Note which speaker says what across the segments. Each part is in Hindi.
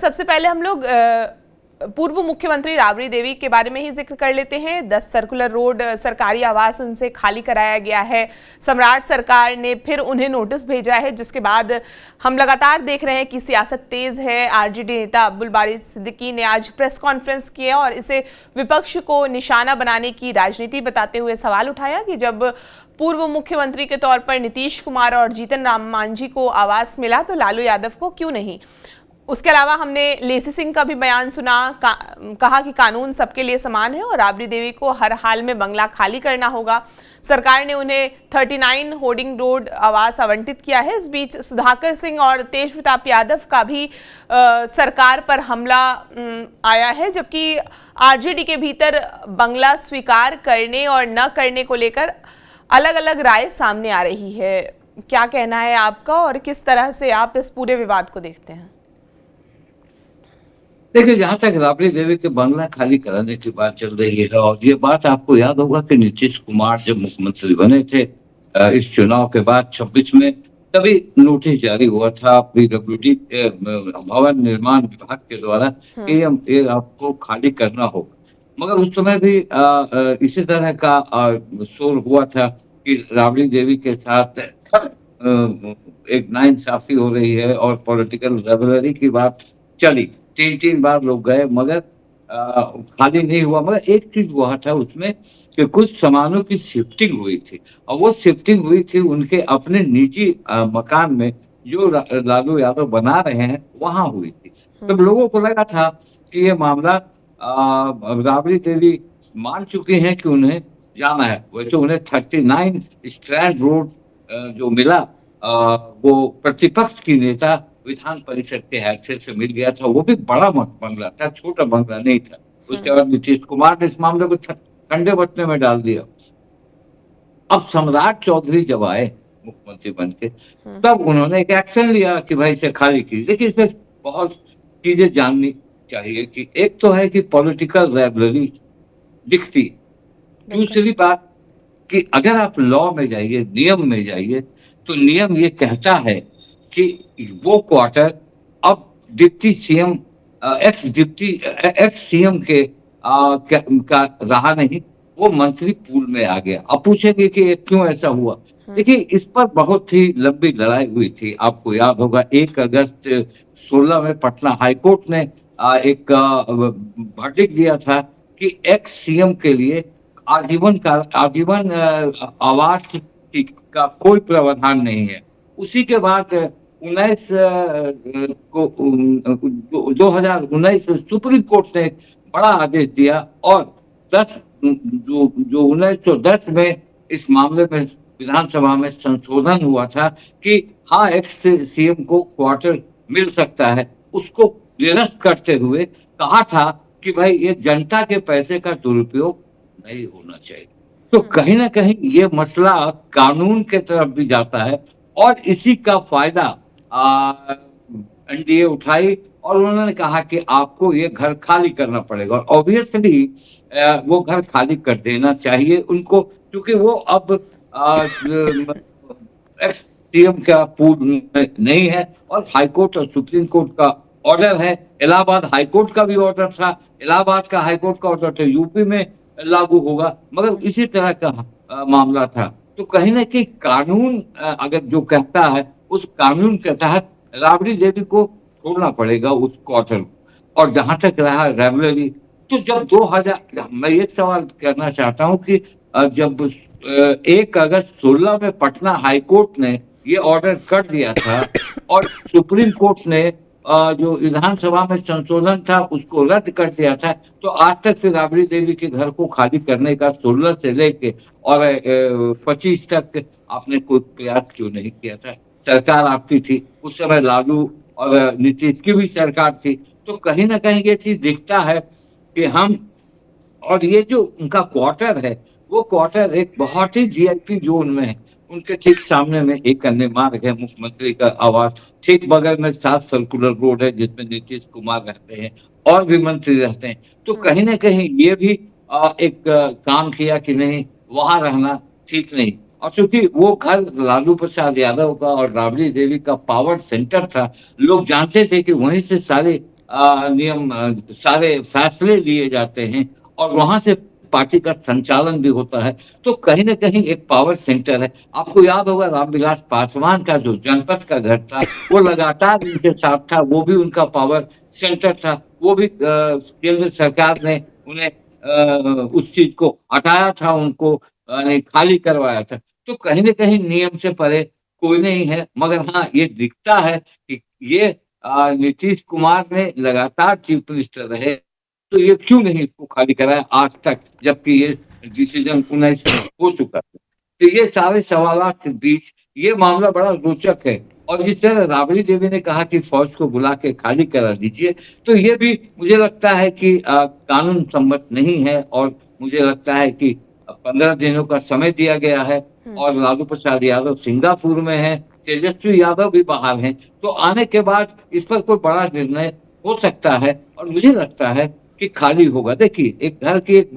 Speaker 1: सबसे पहले हम लोग पूर्व मुख्यमंत्री राबड़ी देवी के बारे में ही जिक्र कर लेते हैं। 10 सर्कुलर रोड सरकारी आवास उनसे खाली कराया गया है। सम्राट सरकार ने फिर उन्हें नोटिस भेजा है, जिसके बाद हम लगातार देख रहे हैं कि सियासत तेज है। आरजेडी नेता अब्दुल बारी सिद्दीकी ने आज प्रेस कॉन्फ्रेंस किया और इसे विपक्ष को निशाना बनाने की राजनीति बताते हुए सवाल उठाया कि जब पूर्व मुख्यमंत्री के तौर पर नीतीश कुमार और जीतन राम मांझी को आवास मिला तो लालू यादव को क्यों नहीं। उसके अलावा हमने लेसी सिंह का भी बयान सुना, कहा कि कानून सबके लिए समान है और राबड़ी देवी को हर हाल में बंगला खाली करना होगा। सरकार ने उन्हें 39 होर्डिंग रोड आवास आवंटित किया है। इस बीच सुधाकर सिंह और तेज प्रताप यादव का भी सरकार पर हमला आया है, जबकि आरजेडी के भीतर बंगला स्वीकार करने और न करने को लेकर अलग अलग राय सामने आ रही है। क्या कहना है आपका और किस तरह से आप इस पूरे विवाद को देखते हैं?
Speaker 2: देखिए, जहां तक राबड़ी देवी के बंगला खाली कराने की बात चल रही है, और ये बात आपको याद होगा कि नीतीश कुमार जब मुख्यमंत्री बने थे इस चुनाव के बाद 26 में, तभी नोटिस जारी हुआ था पीडब्ल्यूडी भवन निर्माण विभाग के द्वारा कि ये आपको खाली करना होगा। मगर उस समय भी इसी तरह का शोर हुआ था कि राबड़ी देवी के साथ एक नाइंसाफी हो रही है और पॉलिटिकल रेवलरी की बात चली। 3 बार लोग गए मगर खाली नहीं हुआ। मगर एक चीज हुआ था उसमें कि कुछ सामानों की शिफ्टिंग हुई थी, और वो शिफ्टिंग हुई थी उनके अपने निजी मकान में जो लालू यादव बना रहे हैं वहां हुई थी। तो लोगों को लगा था कि ये मामला राबड़ी देवी मान चुकी हैं कि उन्हें जाना है। वैसे उन्हें 39 स्ट्रैंड रोड जो मिला वो प्रतिपक्ष की नेता विधान परिषद के हैसियत से मिल गया था। वो भी बड़ा बंगला था, छोटा बंगला नहीं था। उसके बाद नीतीश कुमार ने इस मामले को ठंडे बटने में डाल दिया। अब सम्राट चौधरी जब आए मुख्यमंत्री बन के, तब उन्होंने एक एक्शन लिया कि भाई इसे खाली कीजिए। देखिए, इसमें बहुत चीजें जाननी चाहिए कि एक तो है कि पॉलिटिकल राइवलरी दिखती, दूसरी बात कि अगर आप लॉ में जाइए, नियम में जाइए, तो नियम ये कहता है कि वो क्वार्टर अब डिप्टी सीएम एक्स सीएम के का रहा नहीं, वो मंत्री पूल में आ गया। अब पूछेंगे कि क्यों ऐसा हुआ। देखिए, इस पर बहुत ही लंबी लड़ाई हुई थी। आपको याद होगा 1 अगस्त 16 में पटना हाईकोर्ट ने एक वर्डिक्ट दिया था कि एक्स सीएम के लिए आजीवन आवास का कोई प्रावधान नहीं है। उसी के बाद 19 को 2019 सुप्रीम कोर्ट ने बड़ा आदेश दिया और 10 जो 1910 में इस मामले में विधानसभा में संशोधन हुआ था कि हाँ, एक्स सीएम को क्वार्टर मिल सकता है। उसको निरस्त करते हुए कहा था कि भाई ये जनता के पैसे का दुरुपयोग नहीं होना चाहिए। तो कहीं ना कहीं ये मसला कानून के तरफ भी जाता है और इसी का फायदा एनडीए उठाई और उन्होंने कहा कि आपको ये घर खाली करना पड़ेगा। और ऑब्वियसली वो घर खाली कर देना चाहिए उनको, क्योंकि वो अब एक्स सीएम का पूल में नहीं है और हाईकोर्ट और सुप्रीम कोर्ट का ऑर्डर है। इलाहाबाद हाईकोर्ट का भी ऑर्डर था, इलाहाबाद का हाईकोर्ट का ऑर्डर तो यूपी में लागू होगा, मगर इसी तरह का मामला था। तो कहीं ना कहीं कानून अगर जो कहता है उस कानून के तहत राबड़ी देवी को छोड़ना पड़ेगा उस क्वार्टर। और जहां तक रहा रेवलरी, तो जब 2000 मैं ये सवाल करना चाहता हूं कि जब 1 अगस्त 16 में पटना हाईकोर्ट ने ये ऑर्डर कर दिया था और सुप्रीम कोर्ट ने जो विधानसभा में संशोधन था उसको रद्द कर दिया था, तो आज तक से राबड़ी देवी के घर को खाली करने का 16 से लेके और 25 तक आपने कोई प्रयास क्यों नहीं किया था? सरकार आपकी थी उस समय, लालू और नीतीश की भी सरकार थी। तो कहीं ना कहीं ये चीज दिखता है कि हम, और ये जो उनका क्वार्टर है वो क्वार्टर एक बहुत ही जीआईपी जोन में है। उनके ठीक सामने में एक अन्य मार्ग है, मुख्यमंत्री का आवास, ठीक बगल में 7 सर्कुलर रोड है जिसमें नीतीश कुमार रहते हैं और भी मंत्री रहते हैं। तो कहीं ना कहीं ये भी एक काम किया कि नहीं, वहां रहना ठीक नहीं। और चूंकि वो घर लालू प्रसाद यादव का और राबड़ी देवी का पावर सेंटर था, लोग जानते थे कि वहीं से सारे नियम सारे फैसले लिए जाते हैं और वहाँ से पार्टी का संचालन भी होता है। तो कहीं न कहीं एक पावर सेंटर है। आपको याद होगा रामविलास पासवान का जो जनपद का घर था, वो लगातार उनके साथ था, वो भी उनका पावर सेंटर था। वो भी केंद्र सरकार ने उन्हें उस चीज़ को हटाया था, उनको नहीं खाली करवाया था। तो कहीं न कहीं नियम से परे कोई नहीं है, मगर हाँ, ये दिखता है कि ये नीतीश कुमार ने लगातार चीफ मिनिस्टर रहे, तो ये क्यों नहीं इसको खाली कराया आज तक, जबकि ये डिसीज़न 19 में हो चुका है। तो ये सारे सवालात के बीच ये मामला बड़ा रोचक है और जिस तरह राबड़ी देवी ने कहा कि फौज को बुला के खाली करा दीजिए, तो ये भी मुझे लगता है कि कानून सम्मत नहीं है और मुझे लगता है कि 15 दिनों का समय दिया गया है
Speaker 1: हुँ।
Speaker 2: और लालू प्रसाद यादव सिंगापुर में हैं, तेजस्वी यादव भी बाहर हैं, तो आने के बाद इस पर कोई बड़ा निर्णय हो सकता है और मुझे लगता है कि खाली होगा। देखिए, एक घर की एक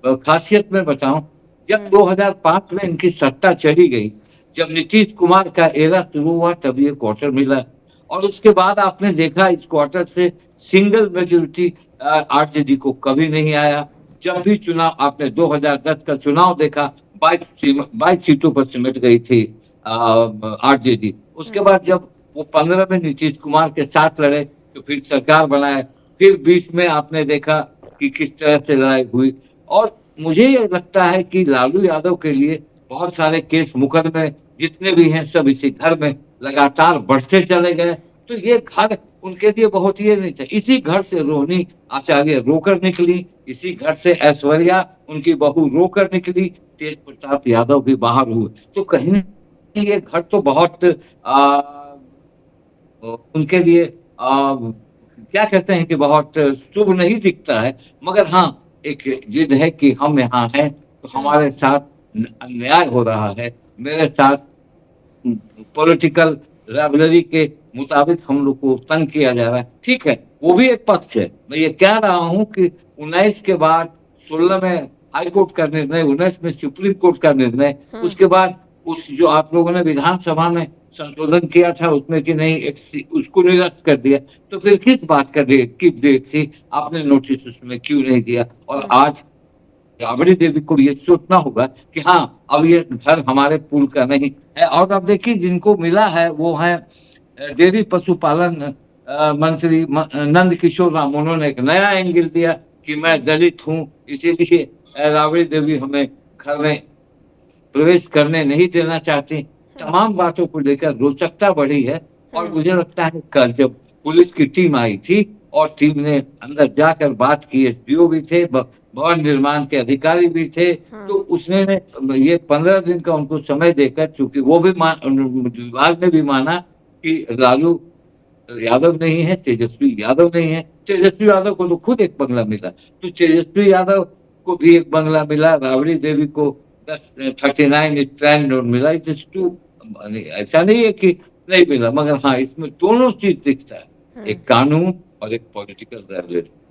Speaker 2: ख़ासियत मैं बताऊँ, जब
Speaker 1: हुँ।
Speaker 2: 2005 में इनकी सत्ता चली गई, जब नीतीश कुमार का एरा शुरू हुआ तब ये क्वार्टर मिला और उसके बाद आपने देखा इस क्वार्टर से सिंगल मेजॉरिटी आरजेडी को कभी नहीं आया। जब भी चुनाव आपने 2010 का चुनाव देखा 22 सीटों पर सिमट गई थी आरजेडी। उसके
Speaker 1: हुँ।
Speaker 2: बाद जब वो 15 में नीतीश कुमार के साथ लड़े, तो फिर सरकार बनाए। फिर बीच में आपने देखा कि किस तरह से लड़ाई हुई और मुझे ये लगता है कि लालू यादव के लिए बहुत सारे केस मुकदमे जितने भी हैं सब इसी घर में लगातार बढ़ते चले गए। तो ये घर उनके लिए बहुत ये नहीं था। इसी घर से रोहिणी आचार्य रोकर निकली, इसी घर से ऐश्वर्या उनकी बहू रोकर निकली, तेज प्रताप यादव भी बाहर हुए। तो कहीं न कहीं ये घर तो बहुत उनके लिए क्या कहते हैं कि बहुत शुभ नहीं दिखता है, मगर हाँ, एक जिद है कि हम यहाँ हैं, तो
Speaker 1: हुँ।
Speaker 2: हमारे साथ अन्याय हो रहा है, मेरे साथ उम, पॉलिटिकल राइवलरी के मुताबिक हम लोग को तंग किया जा रहा है। ठीक है, वो भी एक पक्ष है। मैं ये कह रहा हूँ कि 19 के बाद 16 में हाई कोर्ट का निर्णय, 19 में सुप्रीम कोर्ट का निर्णय,
Speaker 1: हुँ।
Speaker 2: उसके बाद उस जो आप लोगों ने विधानसभा में संशोधन किया था उसमें कि नहीं एक सी उसको निरस्त कर दिया। तो फिर किस बात का डेट की डेट थी? आपने नोटिस उसमें क्यों नहीं दिया? और
Speaker 1: हुँ।
Speaker 2: आज राबड़ी देवी को ये सोचना होगा कि हाँ, अब ये घर हमारे कुल का नहीं है और अब देखिए जिनको मिला है वो हैं डेयरी पशुपालन मंत्री नंद किशोर राम। उन्होंने एक नया एंगल दिया कि मैं
Speaker 1: हुँ।
Speaker 2: दलित हूँ, इसीलिए राबड़ी देवी हमें घर में प्रवेश करने नहीं देना चाहती।
Speaker 1: हुँ।
Speaker 2: तमाम बातों को लेकर रोचकता बढ़ी है और
Speaker 1: हुँ।
Speaker 2: मुझे लगता है कल जब पुलिस की टीम आई थी और टीम ने अंदर जाकर बात की, एसडीओ भी थे, भवन निर्माण के अधिकारी भी थे, तो
Speaker 1: हुँ।
Speaker 2: उसने ये 15 दिन का उनको समय देकर चूँकि वो भी विभाग ने भी माना कि लालू यादव नहीं है, तेजस्वी यादव नहीं है। तेजस्वी यादव को तो खुद एक बंगला मिला, तो तेजस्वी यादव को भी एक बंगला मिला, राबड़ी देवी को 39 स्टैंड मिला। इट इज़ टू माने ऐसा नहीं है कि नहीं मिला, मगर हाँ, इसमें दोनों चीज़ दिखता है,
Speaker 1: हुँ।
Speaker 2: एक कानून और एक पॉलिटिकल राइवलरी।